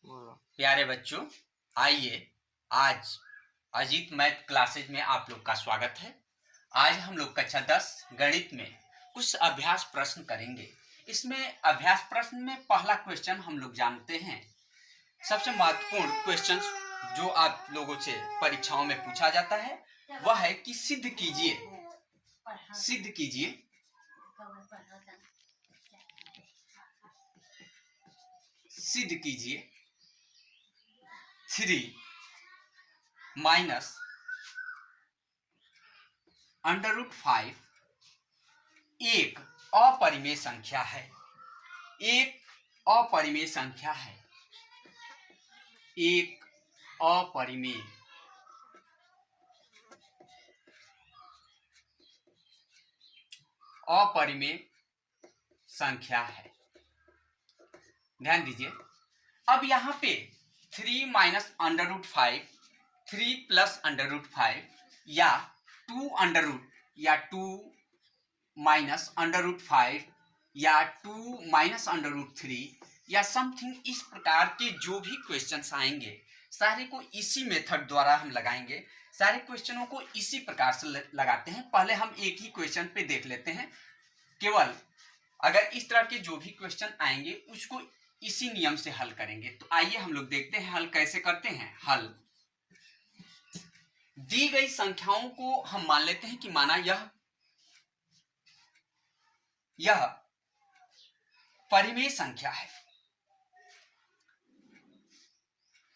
प्यारे बच्चों, आइए आज अजीत मैथ क्लासेज में आप लोग का स्वागत है। आज हम लोग कक्षा 10 गणित में कुछ अभ्यास प्रश्न करेंगे। इसमें अभ्यास प्रश्न में पहला क्वेश्चन हम लोग जानते हैं। सबसे महत्वपूर्ण क्वेश्चन जो आप लोगों से परीक्षाओं में पूछा जाता है वह है कि सिद्ध कीजिए 3 माइनस √5 एक अपरिमेय संख्या है। एक अपरिमेय संख्या है। एक अपरिमेय संख्या है। ध्यान दीजिए। अब यहाँ पे 3 माइनस √5, 3 प्लस √5 या 2 या 2 माइनस √5 या 2 माइनस √3 या समथिंग, इस प्रकार के जो भी क्वेश्चंस आएंगे सारे को इसी मेथड द्वारा हम लगाएंगे। सारे क्वेश्चनों को इसी प्रकार से लगाते हैं। पहले हम एक ही क्वेश्चन पे देख लेते हैं। केवल अगर इस तरह के जो भी क्वेश्चन आएंगे उसको इसी नियम से हल करेंगे। तो आइए हम लोग देखते हैं हल कैसे करते हैं। हल दी गई संख्याओं को हम मान लेते हैं कि माना यह परिमेय संख्या है।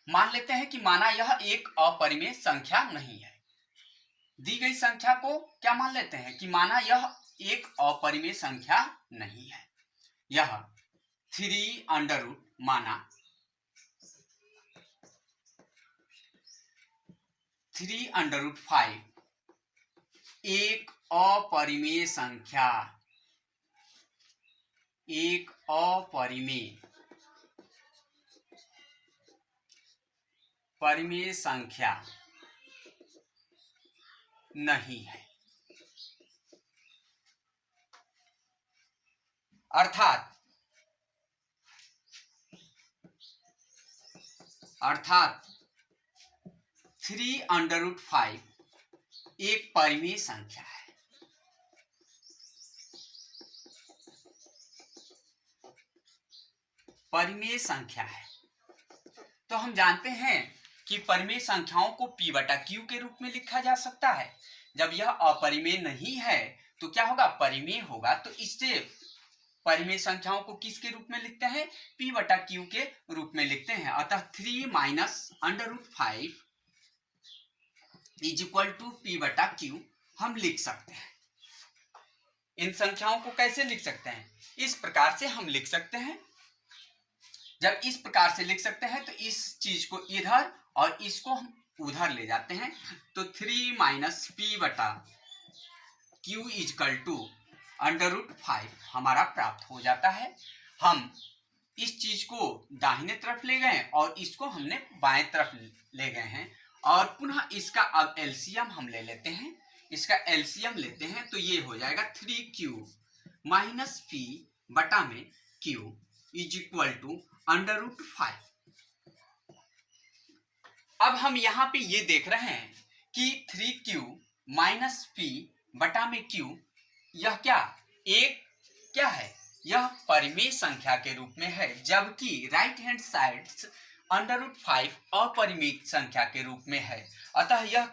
मान लेते हैं कि माना यह एक अपरिमेय संख्या नहीं है। दी गई संख्या को क्या मान लेते हैं कि माना यह एक अपरिमेय संख्या नहीं है। यह 3 माना 3 एक अपरिमेय संख्या, एक परिमेय संख्या नहीं है। अर्थात 3 एक परिमेय संख्या है। परिमेय संख्या है। तो हम जानते हैं कि परिमेय संख्याओं को P बटा Q के रूप में लिखा जा सकता है। जब यह अपरिमेय नहीं है तो क्या होगा, परिमेय होगा। तो इससे परिमेय संख्याओं को किसके रूप में लिखते हैं, P बटा Q के रूप में लिखते हैं। अतः 3 minus √5 is equal to P बटा Q हम लिख सकते हैं। इन संख्याओं को कैसे लिख सकते हैं, इस प्रकार से हम लिख सकते हैं। जब इस प्रकार से लिख सकते हैं तो इस चीज को इधर और इसको हम उधर ले जाते हैं। तो 3 माइनस P बटा Q इज इक्वल टू √5 हमारा प्राप्त हो जाता है। हम इस चीज को दाहिने तरफ ले गए और इसको हमने बाएं तरफ ले गए हैं। और पुनः इसका अब एलसीएम हम ले लेते हैं। इसका एलसीएम लेते हैं तो ये हो जाएगा 3Q माइनस P बटा में Q इज इक्वल टू √5। अब हम यहाँ पे ये देख रहे हैं कि 3Q माइनस P बटा में Q यह क्या है, यह परिमेय संख्या के रूप में है, जबकि राइट हैंड साइड √5 अपरिमेय संख्या के रूप में है। अतः यह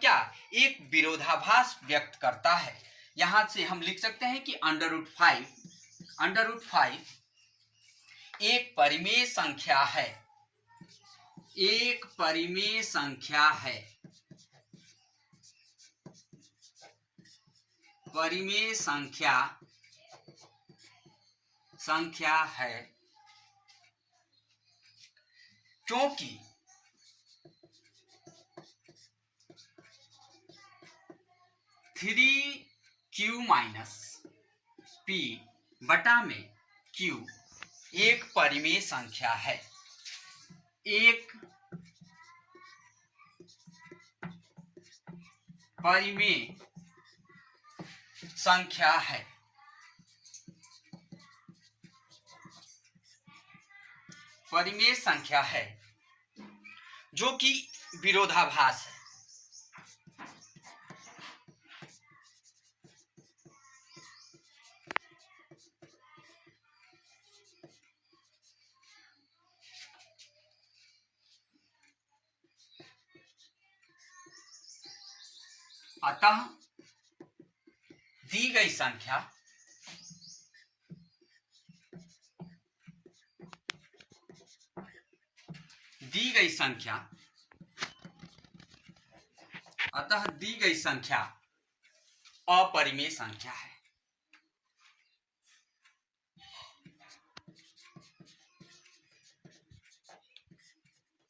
एक विरोधाभास व्यक्त करता है। यहां से हम लिख सकते हैं कि √5 एक परिमेय संख्या है। एक परिमेय संख्या है। परिमेय संख्या है क्योंकि 3Q माइनस P बटा में Q एक परिमेय संख्या है। एक परिमेय संख्या है। परिमेय संख्या है जो कि विरोधाभास है। अतः दी गई संख्या अतः दी गई संख्या अपरिमेय संख्या है।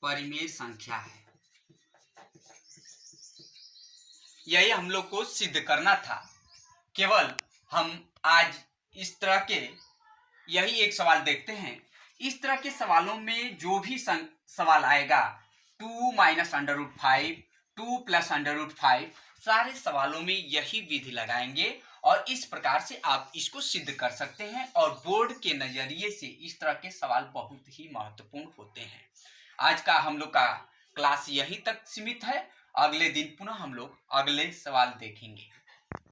परिमेय संख्या है। यही हम लोग को सिद्ध करना था। केवल हम आज इस तरह के यही एक सवाल देखते हैं। इस तरह के सवालों में जो भी सवाल आएगा 2 minus under root 5, 2 plus under root 5, सारे सवालों में यही विधि लगाएंगे और इस प्रकार से आप इसको सिद्ध कर सकते हैं। और बोर्ड के नजरिए से इस तरह के सवाल बहुत ही महत्वपूर्ण होते हैं। आज का हम लोग का क्लास यहीं तक सीमित है। अगले दिन पुनः हम लोग अगले सवाल देखेंगे।